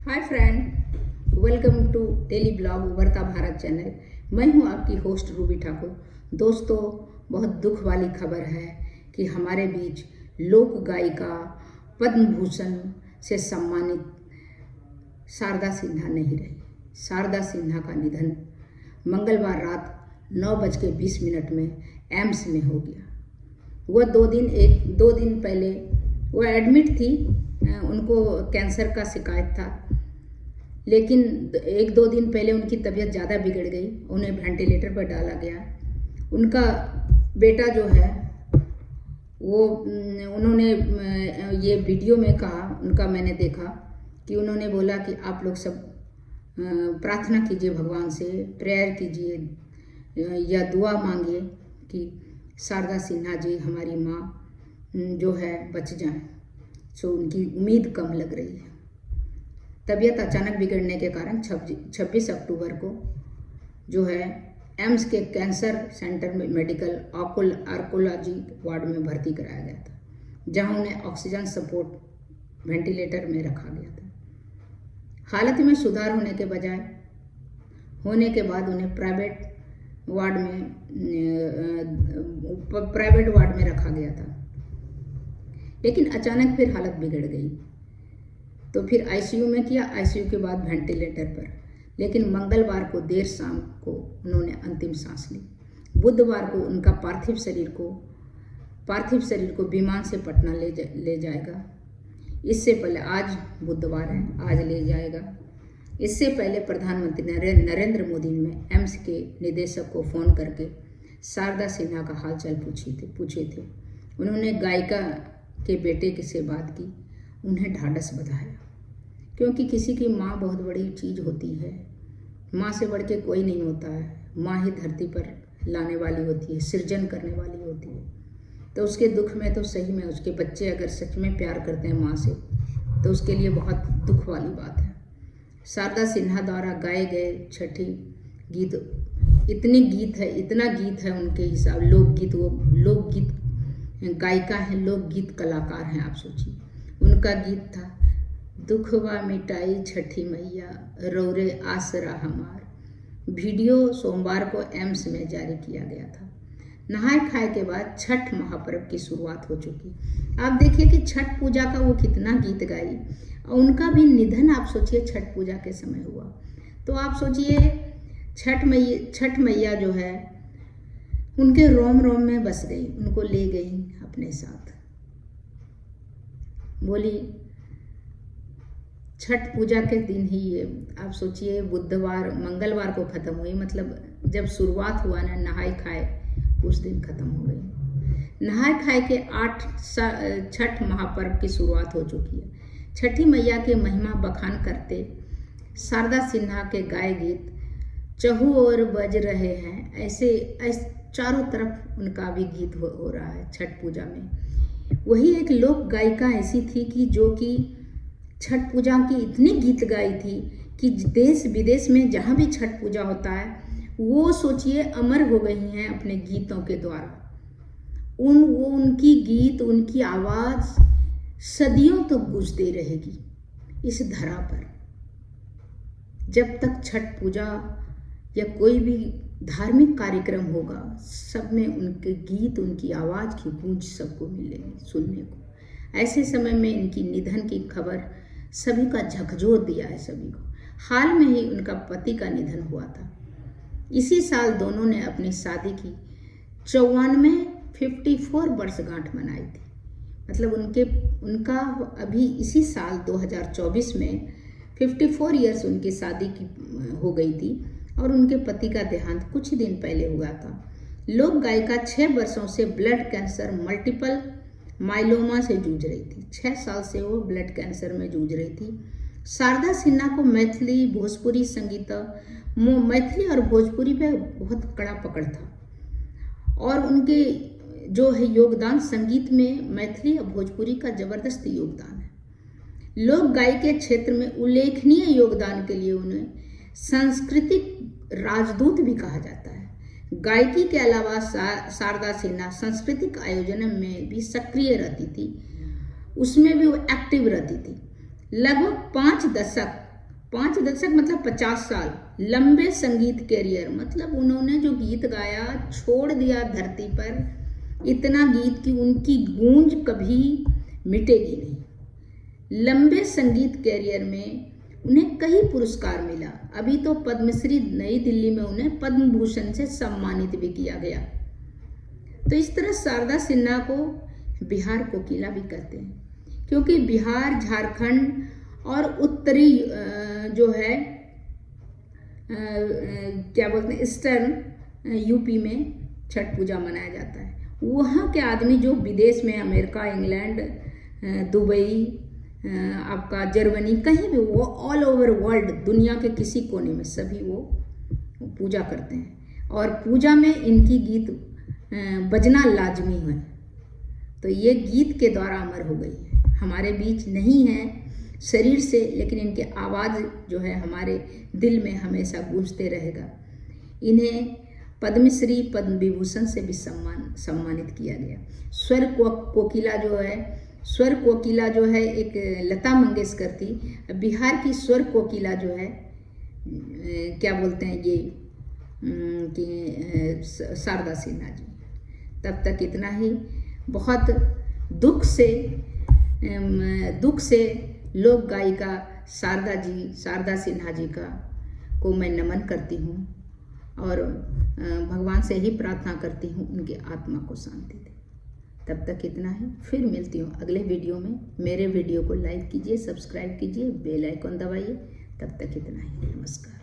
Hi friend, welcome to daily blog Ubharta Bharat channel. मैं हूं आपकी होस्ट रूबी ठाकुर। दोस्तों, बहुत दुख वाली खबर है कि हमारे बीच लोक गायिका पद्म भूषण से सम्मानित शारदा सिन्हा नहीं रही। शारदा सिन्हा का निधन मंगलवार रात 9:20 में एम्स में हो गया। वह दो दिन पहले वह एडमिट थी। उनको कैंसर का शिकायत था, लेकिन 1-2 दिन पहले उनकी तबीयत ज़्यादा बिगड़ गई। उन्हें वेंटिलेटर पर डाला गया। उनका बेटा जो है वो उन्होंने ये वीडियो में कहा, उनका मैंने देखा कि उन्होंने बोला कि आप लोग सब प्रार्थना कीजिए, भगवान से प्रेयर कीजिए या दुआ मांगिए कि शारदा सिन्हा जी हमारी माँ जो है बच जाएं। सो उनकी उम्मीद कम लग रही है। तबीयत अचानक बिगड़ने के कारण 26 अक्टूबर को जो है एम्स के कैंसर सेंटर में मेडिकल ऑन्कोलॉजी वार्ड में भर्ती कराया गया था, जहां उन्हें ऑक्सीजन सपोर्ट वेंटिलेटर में रखा गया था। हालत में सुधार होने के बाद उन्हें प्राइवेट वार्ड में रखा गया था, लेकिन अचानक फिर हालत बिगड़ गई। तो फिर आईसीयू में किया, आईसीयू के बाद वेंटिलेटर पर। लेकिन मंगलवार को देर शाम को उन्होंने अंतिम सांस ली। बुधवार को उनका पार्थिव शरीर को विमान से पटना ले जाएगा। इससे पहले, आज बुधवार है, आज ले जाएगा। इससे पहले प्रधानमंत्री नरेंद्र मोदी ने एम्स के निदेशक को फ़ोन करके शारदा सिन्हा का हालचाल पूछे थे। उन्होंने गायिका के बेटे से बात की, उन्हें ढाढ़स बधाया, क्योंकि किसी की माँ बहुत बड़ी चीज़ होती है। माँ से बढ़ के कोई नहीं होता है। माँ ही धरती पर लाने वाली होती है, सृजन करने वाली होती है। तो उसके दुख में तो सही में उसके बच्चे अगर सच में प्यार करते हैं माँ से, तो उसके लिए बहुत दुख वाली बात है। शारदा सिन्हा द्वारा गाए गए छठी गीत, इतना गीत है उनके हिसाब। लोकगीत गायिका है, लोकगीत कलाकार हैं। आप सोचिए, उनका गीत था, दुखवा मिटाई छठी मैया रौरे आसरा हमार। वीडियो सोमवार को एम्स में जारी किया गया था। नहाए खाए के बाद छठ महापर्व की शुरुआत हो चुकी। आप देखिए कि छठ पूजा का वो कितना गीत गाई, और उनका भी निधन आप सोचिए छठ पूजा के समय हुआ। तो आप सोचिए, छठ मैया जो है उनके रोम रोम में बस गई, उनको ले गई अपने साथ। बोली छठ पूजा के दिन ही ये आप सोचिए, मंगलवार को ख़त्म हुई। मतलब जब शुरुआत हुआ ना, नहाए खाए, उस दिन ख़त्म हो गई। नहाए खाए के 8 छठ महापर्व की शुरुआत हो चुकी है। छठी मैया के महिमा बखान करते शारदा सिन्हा के गाए गीत चहु और बज रहे हैं। ऐसे चारों तरफ उनका भी गीत हो रहा है छठ पूजा में। वही एक लोक गायिका ऐसी थी कि जो कि छठ पूजा की इतनी गीत गाई थी कि देश विदेश में जहाँ भी छठ पूजा होता है, वो सोचिए अमर हो गई हैं अपने गीतों के द्वारा। उनकी गीत, उनकी आवाज़ सदियों तो गूंजती रहेगी इस धरा पर। जब तक छठ पूजा या कोई भी धार्मिक कार्यक्रम होगा, सब में उनके गीत, उनकी आवाज़ की गूंज सबको मिलेगी सुनने को। ऐसे समय में इनकी निधन की खबर सभी का झकझोर दिया है सभी को। हाल में ही उनका पति का निधन हुआ था। इसी साल दोनों ने अपनी शादी की 54 वर्षगांठ मनाई थी। मतलब उनका अभी इसी साल 2024 में 54 ईयर्स उनकी शादी की हो गई थी, और उनके पति का देहांत कुछ ही दिन पहले हुआ था। लोक गायिका 6 वर्षों से ब्लड कैंसर, मल्टीपल माइलोमा से जूझ रही थी। 6 साल से वो ब्लड कैंसर में जूझ रही थी। शारदा सिन्हा को मैथिली और भोजपुरी पे बहुत कड़ा पकड़ था, और उनके जो है योगदान संगीत में मैथिली और भोजपुरी का जबरदस्त योगदान है। लोक गायकी के क्षेत्र में उल्लेखनीय योगदान के लिए उन्हें सांस्कृतिक राजदूत भी कहा जाता है। गायकी के अलावा शारदा सिन्हा सांस्कृतिक आयोजन में भी सक्रिय रहती थी, उसमें भी वो एक्टिव रहती थी। लगभग 5 दशक 5 दशक मतलब 50 साल लंबे संगीत कैरियर, मतलब उन्होंने जो गीत गाया छोड़ दिया धरती पर इतना गीत कि उनकी गूंज कभी मिटेगी नहीं। लंबे संगीत कैरियर में उन्हें कई पुरस्कार मिला। अभी तो पद्मश्री, नई दिल्ली में उन्हें पद्म भूषण से सम्मानित भी किया गया। तो इस तरह शारदा सिन्हा को बिहार कोकिला भी कहते हैं, क्योंकि बिहार, झारखंड और उत्तरी जो है क्या बोलते हैं, ईस्टर्न यूपी में छठ पूजा मनाया जाता है। वहाँ के आदमी जो विदेश में, अमेरिका, इंग्लैंड, दुबई, आपका जर्मनी, कहीं भी, वो ऑल ओवर वर्ल्ड, दुनिया के किसी कोने में सभी वो पूजा करते हैं और पूजा में इनकी गीत बजना लाजमी है। तो ये गीत के द्वारा अमर हो गई है, हमारे बीच नहीं है शरीर से, लेकिन इनके आवाज़ जो है हमारे दिल में हमेशा गूंजते रहेगा। इन्हें पद्मश्री, पद्म विभूषण से भी सम्मानित किया गया। स्वर कोकिला जो है, स्वर कोकिला जो है एक लता मंगेशकर थी। बिहार की स्वर कोकिला जो है क्या बोलते हैं ये कि शारदा सिन्हा जी। तब तक इतना ही। बहुत दुख से लोक गायिका शारदा सिन्हा जी को मैं नमन करती हूँ और भगवान से ही प्रार्थना करती हूँ उनकी आत्मा को शांति दे। तब तक इतना ही। फिर मिलती हूँ अगले वीडियो में। मेरे वीडियो को लाइक कीजिए, सब्सक्राइब कीजिए, बेल आइकन दबाइए। तब तक इतना ही। नमस्कार।